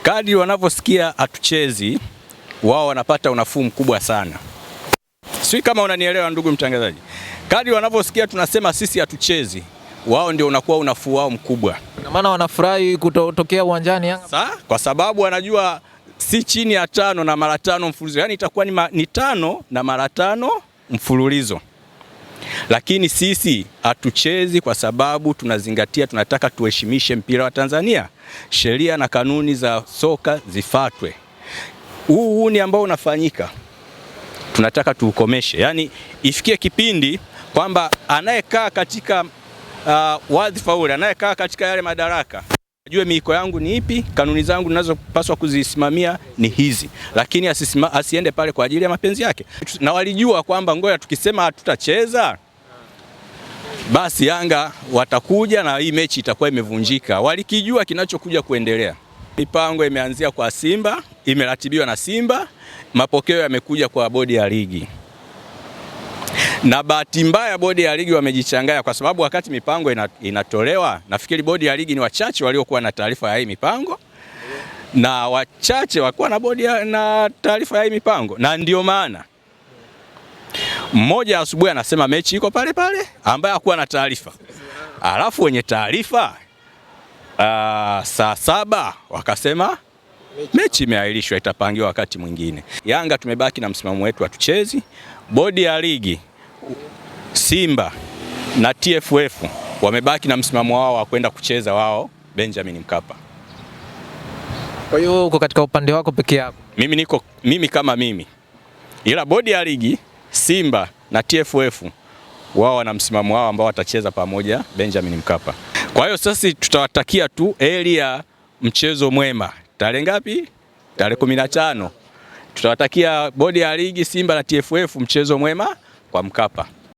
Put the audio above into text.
Kadri wanaposikia hatuchezi, wao wanapata unafuu mkubwa sana. Sio kama unanielewa ndugu mtangazaji. Kadri wanaposikia tunasema sisi hatuchezi, wao ndio unakuwa unafuu wao mkubwa. Na maana wanafurahi kutokea uwanjani Yanga. Kwa sababu wanajua si chini ya 5 na mara 5 mfululizo. Yaani itakuwa ni 5 na mara 5 mfululizo. Lakini sisi hatuchezi kwa sababu tunazingatia, tunataka tuheshimishe mpira wa Tanzania. Sheria na kanuni za soka zifuatwe. Huu ni ambao unafanyika, tunataka tuukomeshe. Yaani ifikie kipindi kwamba anayekaa katika wadhifa ule, anayekaa katika yale madaraka ajue miiko yangu ni ipi, kanuni zangu ninazopaswa kuzisimamia ni hizi, lakini asiende pale kwa ajili ya mapenzi yake. Na walijua kwamba ngoja tukisema hatutacheza basi Yanga watakuja na hii mechi itakuwa imevunjika. Walikijua kinachokuja kuendelea. Mipango imeanzia kwa Simba, imeratibiwa na Simba, mapokeo yamekuja kwa bodi ya ligi. Na bahati mbaya bodi ya ligi wamejichanganya, kwa sababu wakati mipango inatolewa, nafikiri bodi ya ligi ni wachache waliokuwa na taarifa ya hii mipango na wachache wakuwa na taarifa ya hii mipango, na ndio maana mmoja asubuhi anasema mechi iko pale pale ambaye hakuwa na taarifa. Alafu wenye taarifa saa 7 wakasema mechi imeahirishwa, itapangiwa wakati mwingine. Yanga tumebaki na msimamo wetu, hatuchezi. Bodi ya ligi, Simba na TFF wamebaki na msimamo wao wa kwenda kucheza wao Benjamin Mkapa. Kwa hiyo uko katika upande wako peke yako? Mimi kama mimi. Ila bodi ya ligi, Simba na TFF wao wana msimamo wao ambao watacheza pamoja Benjamin Mkapa. Kwa hiyo sasa tutawatakia tu heri ya mchezo mwema. Tarehe ngapi? Tarehe 15. Tutawatakia bodi ya ligi, Simba na TFF mchezo mwema kwa Mkapa.